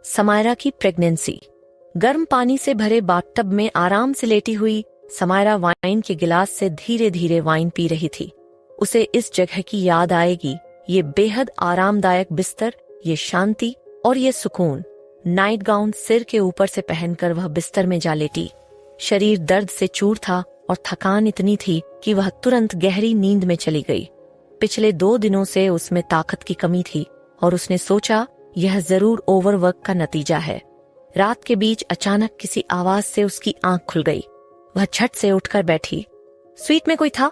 समायरा की प्रेगनेंसी। गर्म पानी से भरे बाथटब में आराम से लेटी हुई समायरा वाइन के गिलास से धीरे धीरे वाइन पी रही थी। उसे इस जगह की याद आएगी, ये बेहद आरामदायक बिस्तर, ये शांति और ये सुकून। नाइट गाउन सिर के ऊपर से पहनकर वह बिस्तर में जा लेटी। शरीर दर्द से चूर था और थकान इतनी थी कि वह तुरंत गहरी नींद में चली गई। पिछले 2 दिनों से उसमें ताकत की कमी थी और उसने सोचा यह जरूर ओवरवर्क का नतीजा है। रात के बीच अचानक किसी आवाज से उसकी आंख खुल गई। वह झट से उठकर बैठी। स्वीट में कोई था?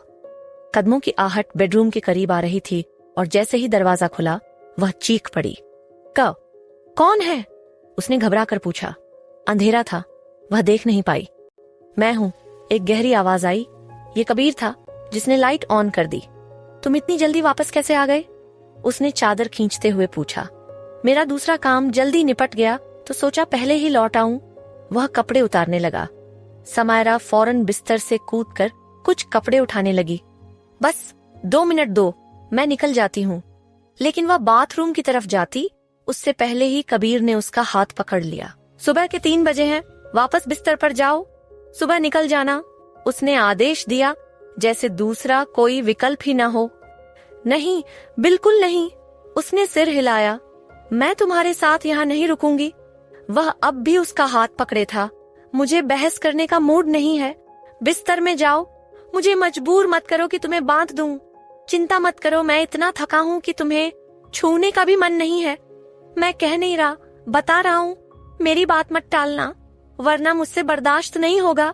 कदमों की आहट बेडरूम के करीब आ रही थी और जैसे ही दरवाजा खुला वह चीख पड़ी। कौन है? उसने घबरा कर पूछा। अंधेरा था, वह देख नहीं पाई। मैं हूं, एक गहरी आवाज आई। ये कबीर था जिसने लाइट ऑन कर दी। तुम इतनी जल्दी वापस कैसे आ गए? उसने चादर खींचते हुए पूछा। मेरा दूसरा काम जल्दी निपट गया तो सोचा पहले ही लौट आऊं। वह कपड़े उतारने लगा। समायरा फौरन बिस्तर से कूदकर कुछ कपड़े उठाने लगी। बस 2 मिनट दो, मैं निकल जाती हूँ। लेकिन वह बाथरूम की तरफ जाती उससे पहले ही कबीर ने उसका हाथ पकड़ लिया। सुबह के 3 बजे हैं, वापस बिस्तर पर जाओ, सुबह निकल जाना। उसने आदेश दिया जैसे दूसरा कोई विकल्प ही न हो। नहीं, बिल्कुल नहीं, उसने सिर हिलाया। मैं तुम्हारे साथ यहाँ नहीं रुकूंगी। वह अब भी उसका हाथ पकड़े था। मुझे बहस करने का मूड नहीं है। बिस्तर में जाओ, मुझे मजबूर मत करो कि तुम्हें बांध दूं। चिंता मत करो, मैं इतना थका हूँ कि तुम्हें छूने का भी मन नहीं है। मैं कह नहीं रहा, बता रहा हूँ। मेरी बात मत टालना, वरना मुझसे बर्दाश्त नहीं होगा।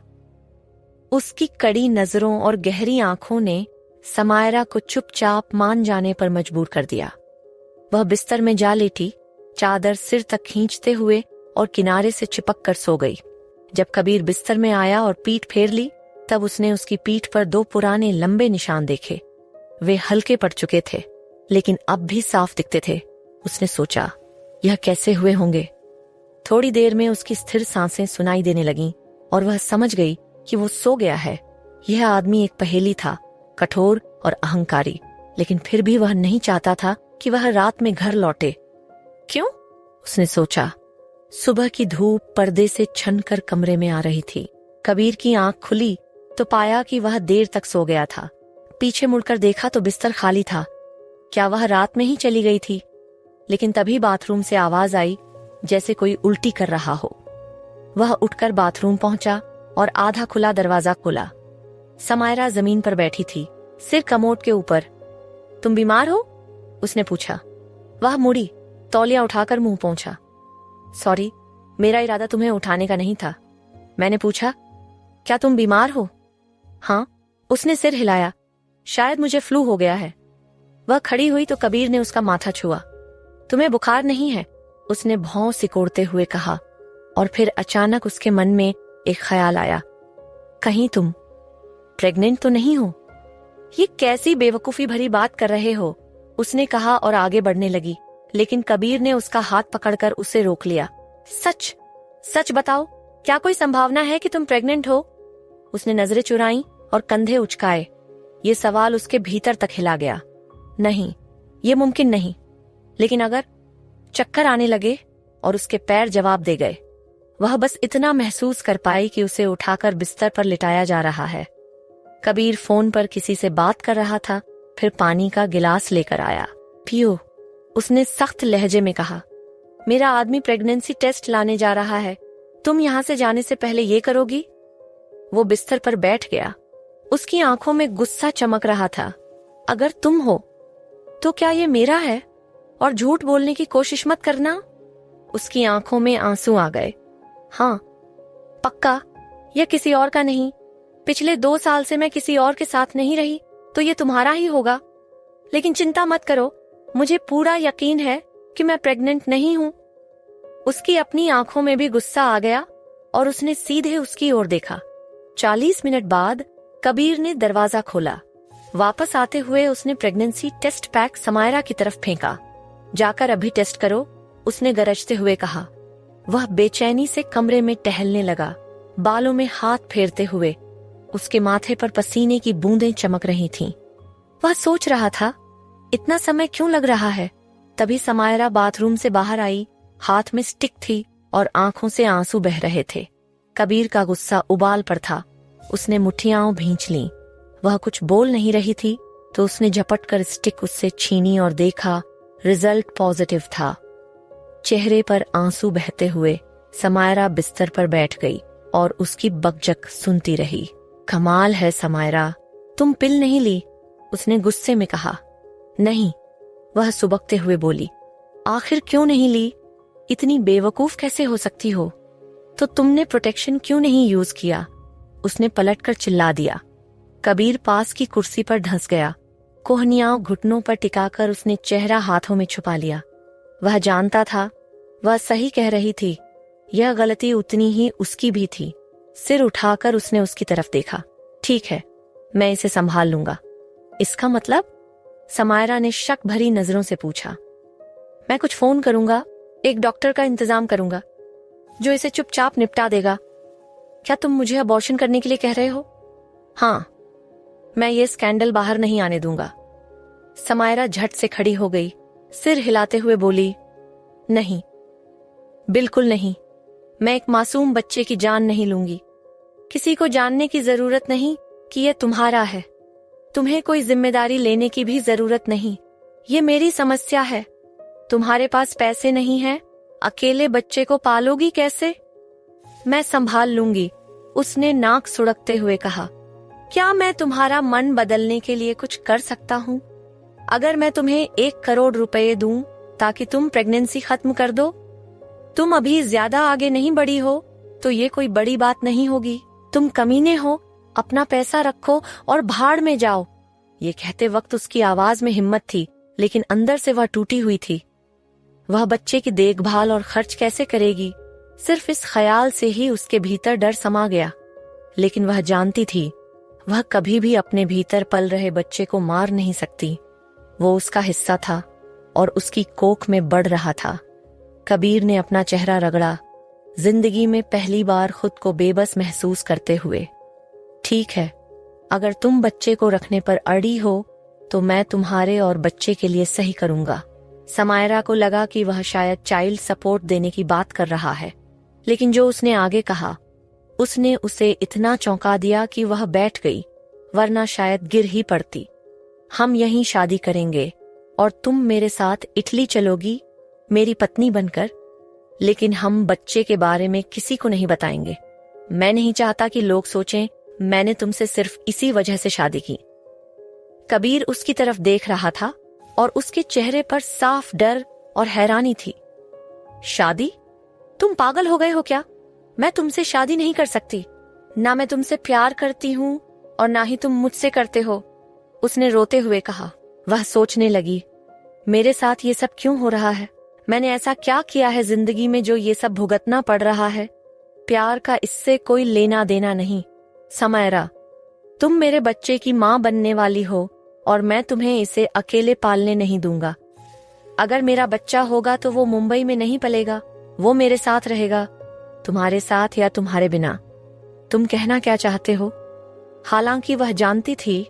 उसकी कड़ी नजरों और गहरी आंखों ने समायरा को चुपचाप मान जाने पर मजबूर कर दिया। वह बिस्तर में जा लेटी, चादर सिर तक खींचते हुए और किनारे से चिपक कर सो गई। जब कबीर बिस्तर में आया और पीठ फेर ली, तब उसने उसकी पीठ पर 2 पुराने लंबे निशान देखे। वे हल्के पड़ चुके थे, लेकिन अब भी साफ दिखते थे। उसने सोचा, यह कैसे हुए होंगे? थोड़ी देर में उसकी स्थिर सांसें सुनाई देने लगीं और वह समझ गई कि वो सो गया है। यह आदमी एक पहेली था, कठोर और अहंकारी, लेकिन फिर भी वह नहीं चाहता था कि वह रात में घर लौटे। क्यों? उसने सोचा। सुबह की धूप पर्दे से छनकर कमरे में आ रही थी। कबीर की आंख खुली तो पाया कि वह देर तक सो गया था। पीछे मुड़कर देखा तो बिस्तर खाली था। क्या वह रात में ही चली गई थी? लेकिन तभी बाथरूम से आवाज आई जैसे कोई उल्टी कर रहा हो। वह उठकर बाथरूम पहुंचा और आधा खुला दरवाजा खोला। समायरा जमीन पर बैठी थी, सिर कमोड के ऊपर। तुम बीमार हो? उसने पूछा। वह मुड़ी, तौलिया उठाकर मुंह पोंछा। सॉरी, मेरा इरादा तुम्हें उठाने का नहीं था। मैंने पूछा, क्या तुम बीमार हो? हाँ, उसने सिर हिलाया। शायद मुझे फ्लू हो गया है। वह खड़ी हुई तो कबीर ने उसका माथा छुआ। तुम्हें बुखार नहीं है? उसने भौं सिकोड़ते हुए कहा। और फिर अचानक उसके मन में एक ख्याल आया, कहीं तुम प्रेग्नेंट तो नहीं हो? ये कैसी बेवकूफी भरी बात कर रहे हो? उसने कहा और आगे बढ़ने लगी, लेकिन कबीर ने उसका हाथ पकड़कर उसे रोक लिया। सच सच बताओ, क्या कोई संभावना है कि तुम प्रेग्नेंट हो? उसने नजरें चुराई और कंधे उचकाए। ये सवाल उसके भीतर तक हिला गया। नहीं, ये मुमकिन नहीं। लेकिन अगर? चक्कर आने लगे और उसके पैर जवाब दे गए। वह बस इतना महसूस कर पाई कि उसे उठाकर बिस्तर पर लिटाया जा रहा है। कबीर फोन पर किसी से बात कर रहा था। फिर पानी का गिलास लेकर आया। पियो, उसने सख्त लहजे में कहा। मेरा आदमी प्रेगनेंसी टेस्ट लाने जा रहा है, तुम यहां से जाने से पहले ये करोगी? वो बिस्तर पर बैठ गया। उसकी आंखों में गुस्सा चमक रहा था। अगर तुम हो तो क्या ये मेरा है? और झूठ बोलने की कोशिश मत करना। उसकी आंखों में आंसू आ गए। हाँ, पक्का, यह किसी और का नहीं। पिछले 2 साल से मैं किसी और के साथ नहीं रही, तो ये तुम्हारा ही होगा। लेकिन चिंता मत करो, मुझे पूरा यकीन है कि मैं प्रेग्नेंट नहीं हूं। उसकी अपनी आंखों में भी गुस्सा आ गया और उसने सीधे उसकी ओर देखा। 40 मिनट बाद कबीर ने दरवाजा खोला। वापस आते हुए उसने प्रेगनेंसी टेस्ट पैक समायरा की तरफ फेंका। जाकर अभी टेस्ट करो, उसने गरजते हुए कहा। वह बेचैनी से कमरे में टहलने लगा, बालों में हाथ फेरते हुए। उसके माथे पर पसीने की बूंदें चमक रही थीं। वह सोच रहा था, इतना समय क्यों लग रहा है? तभी समायरा बाथरूम से बाहर आई हाथ में स्टिक थी और आंखों से आंसू बह रहे थे। कबीर का गुस्सा उबाल पर था। उसने मुठ्ठियां भींच लीं। वह कुछ बोल नहीं रही थी तो उसने झपट कर स्टिक उससे छीनी और देखा, रिजल्ट पॉजिटिव था। चेहरे पर आंसू बहते हुए समायरा बिस्तर पर बैठ गई और उसकी बकझक सुनती रही। कमाल है समायरा, तुम पिल नहीं ली? उसने गुस्से में कहा। नहीं, वह सुबकते हुए बोली। आखिर क्यों नहीं ली? इतनी बेवकूफ कैसे हो सकती हो? तो तुमने प्रोटेक्शन क्यों नहीं यूज किया? उसने पलटकर चिल्ला दिया। कबीर पास की कुर्सी पर धंस गया। कोहनियां घुटनों पर टिकाकर उसने चेहरा हाथों में छुपा लिया। वह जानता था, वह सही कह रही थी। यह गलती उतनी ही उसकी भी थी। सिर उठाकर उसने उसकी तरफ देखा। ठीक है, मैं इसे संभाल लूंगा। इसका मतलब? समायरा ने शक भरी नजरों से पूछा। मैं कुछ फोन करूंगा, एक डॉक्टर का इंतजाम करूंगा जो इसे चुपचाप निपटा देगा। क्या तुम मुझे अबॉर्शन करने के लिए कह रहे हो? हाँ, मैं ये स्कैंडल बाहर नहीं आने दूंगा। समायरा झट से खड़ी हो गई, सिर हिलाते हुए बोली, नहीं, बिल्कुल नहीं। मैं एक मासूम बच्चे की जान नहीं लूंगी। किसी को जानने की जरूरत नहीं कि यह तुम्हारा है। तुम्हें कोई जिम्मेदारी लेने की भी जरूरत नहीं। ये मेरी समस्या है। तुम्हारे पास पैसे नहीं हैं, अकेले बच्चे को पालोगी कैसे? मैं संभाल लूंगी, उसने नाक सुड़कते हुए कहा। क्या मैं तुम्हारा मन बदलने के लिए कुछ कर सकता हूँ? अगर मैं तुम्हें 1 करोड़ रुपए दूं ताकि तुम प्रेगनेंसी खत्म कर दो? तुम अभी ज्यादा आगे नहीं बढ़ी हो तो ये कोई बड़ी बात नहीं होगी। तुम कमीने हो, अपना पैसा रखो और भाड़ में जाओ। ये कहते वक्त उसकी आवाज में हिम्मत थी, लेकिन अंदर से वह टूटी हुई थी। वह बच्चे की देखभाल और खर्च कैसे करेगी? सिर्फ इस ख्याल से ही उसके भीतर डर समा गया। लेकिन वह जानती थी, वह कभी भी अपने भीतर पल रहे बच्चे को मार नहीं सकती। वो उसका हिस्सा था और उसकी कोख में बढ़ रहा था। कबीर ने अपना चेहरा रगड़ा, जिंदगी में पहली बार खुद को बेबस महसूस करते हुए। ठीक है, अगर तुम बच्चे को रखने पर अड़ी हो तो मैं तुम्हारे और बच्चे के लिए सही करूंगा। समायरा को लगा कि वह शायद चाइल्ड सपोर्ट देने की बात कर रहा है, लेकिन जो उसने आगे कहा उसने उसे इतना चौंका दिया कि वह बैठ गई, वरना शायद गिर ही पड़ती। हम यहीं शादी करेंगे और तुम मेरे साथ इटली चलोगी मेरी पत्नी बनकर, लेकिन हम बच्चे के बारे में किसी को नहीं बताएंगे। मैं नहीं चाहता कि लोग सोचें मैंने तुमसे सिर्फ इसी वजह से शादी की। कबीर उसकी तरफ देख रहा था और उसके चेहरे पर साफ डर और हैरानी थी। शादी? तुम पागल हो गए हो क्या? मैं तुमसे शादी नहीं कर सकती। ना मैं तुमसे प्यार करती हूँ और ना ही तुम मुझसे करते हो, उसने रोते हुए कहा। वह सोचने लगी, मेरे साथ ये सब क्यों हो रहा है? मैंने ऐसा क्या किया है जिंदगी में जो ये सब भुगतना पड़ रहा है? प्यार का इससे कोई लेना देना नहीं। समायरा, तुम मेरे बच्चे की माँ बनने वाली हो और मैं तुम्हें इसे अकेले पालने नहीं दूंगा। अगर मेरा बच्चा होगा तो वो मुंबई में नहीं पलेगा, वो मेरे साथ रहेगा, तुम्हारे साथ या तुम्हारे बिना। तुम कहना क्या चाहते हो? हालांकि वह जानती थी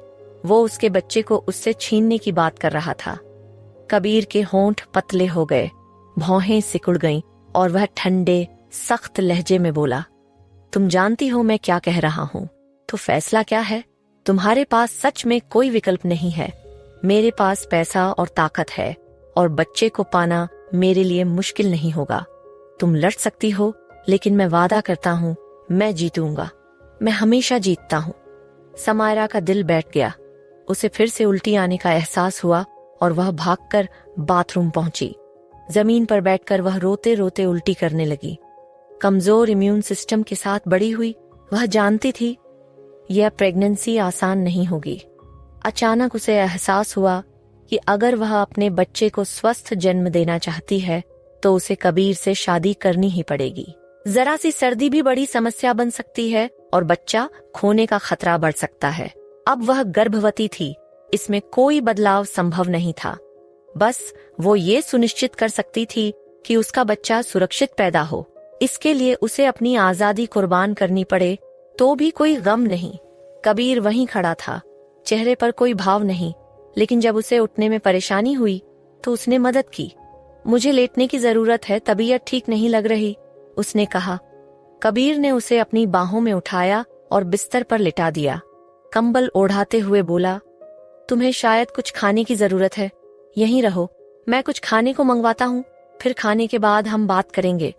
वो उसके बच्चे को उससे छीनने की बात कर रहा था। कबीर के होंठ पतले हो गए, भौहें सिकुड़ गईं और वह ठंडे सख्त लहजे में बोला, तुम जानती हो मैं क्या कह रहा हूँ, तो फैसला क्या है? तुम्हारे पास सच में कोई विकल्प नहीं है। मेरे पास पैसा और ताकत है और बच्चे को पाना मेरे लिए मुश्किल नहीं होगा। तुम लड़ सकती हो, लेकिन मैं वादा करता हूँ मैं जीतूंगा। मैं हमेशा जीतता हूँ। समायरा का दिल बैठ गया। उसे फिर से उल्टी आने का एहसास हुआ और वह भागकर बाथरूम पहुंची। जमीन पर बैठकर वह रोते रोते उल्टी करने लगी। कमजोर इम्यून सिस्टम के साथ बड़ी हुई, वह जानती थी यह प्रेगनेंसी आसान नहीं होगी। अचानक उसे एहसास हुआ कि अगर वह अपने बच्चे को स्वस्थ जन्म देना चाहती है तो उसे कबीर से शादी करनी ही पड़ेगी। जरा सी सर्दी भी बड़ी समस्या बन सकती है और बच्चा खोने का खतरा बढ़ सकता है। अब वह गर्भवती थी, इसमें कोई बदलाव संभव नहीं था। बस वो ये सुनिश्चित कर सकती थी कि उसका बच्चा सुरक्षित पैदा हो। इसके लिए उसे अपनी आजादी कुर्बान करनी पड़े तो भी कोई गम नहीं। कबीर वहीं खड़ा था, चेहरे पर कोई भाव नहीं, लेकिन जब उसे उठने में परेशानी हुई तो उसने मदद की। मुझे लेटने की जरूरत है, तबीयत ठीक नहीं लग रही, उसने कहा। कबीर ने उसे अपनी बाहों में उठाया और बिस्तर पर लिटा दिया। कंबल ओढ़ाते हुए बोला, तुम्हें शायद कुछ खाने की जरूरत है, यहीं रहो, मैं कुछ खाने को मंगवाता हूँ, फिर खाने के बाद हम बात करेंगे।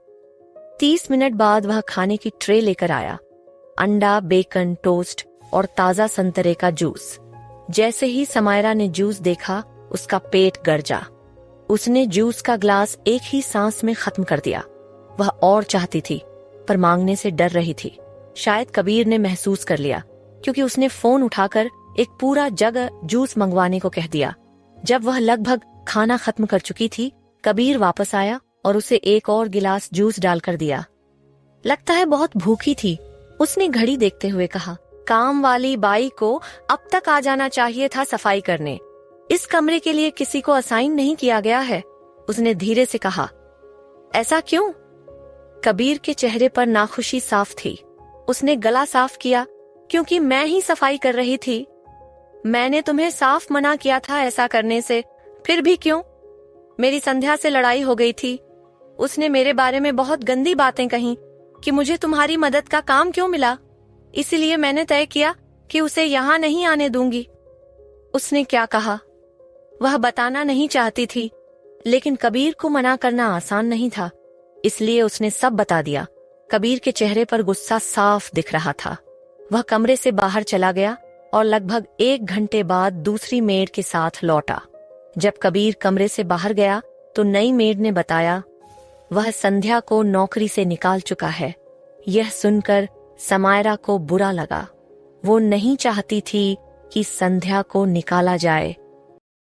30 मिनट बाद वह खाने की ट्रे लेकर आया। अंडा, बेकन, टोस्ट और ताजा संतरे का जूस। जैसे ही समायरा ने जूस देखा, उसका पेट गरजा। उसने जूस का ग्लास एक ही सांस में खत्म कर दिया। वह और चाहती थी, पर मांगने से डर रही थी। शायद कबीर ने महसूस कर लिया, क्योंकि उसने फोन उठाकर एक पूरा जग जूस मंगवाने को कह दिया। जब वह लगभग खाना खत्म कर चुकी थी, कबीर वापस आया और उसे एक और गिलास जूस डालकर दिया। लगता है बहुत भूखी थी, उसने घड़ी देखते हुए कहा। काम वाली बाई को अब तक आ जाना चाहिए था सफाई करने। इस कमरे के लिए किसी को असाइन नहीं किया गया है, उसने धीरे से कहा। ऐसा क्यों? कबीर के चेहरे पर नाखुशी साफ थी। उसने गला साफ किया, क्योंकि मैं ही सफाई कर रही थी। मैंने तुम्हें साफ मना किया था ऐसा करने से, फिर भी क्यों? मेरी संध्या से लड़ाई हो गई थी। उसने मेरे बारे में बहुत गंदी बातें कही कि मुझे तुम्हारी मदद का काम क्यों मिला, इसलिए मैंने तय किया कि उसे यहाँ नहीं आने दूंगी। उसने क्या कहा वह बताना नहीं चाहती थी, लेकिन कबीर को मना करना आसान नहीं था, इसलिए उसने सब बता दिया। कबीर के चेहरे पर गुस्सा साफ दिख रहा था। वह कमरे से बाहर चला गया और लगभग 1 घंटे बाद दूसरी मेड के साथ लौटा। जब कबीर कमरे से बाहर गया तो नई मेड ने बताया, वह संध्या को नौकरी से निकाल चुका है। यह सुनकर समायरा को बुरा लगा। वो नहीं चाहती थी कि संध्या को निकाला जाए,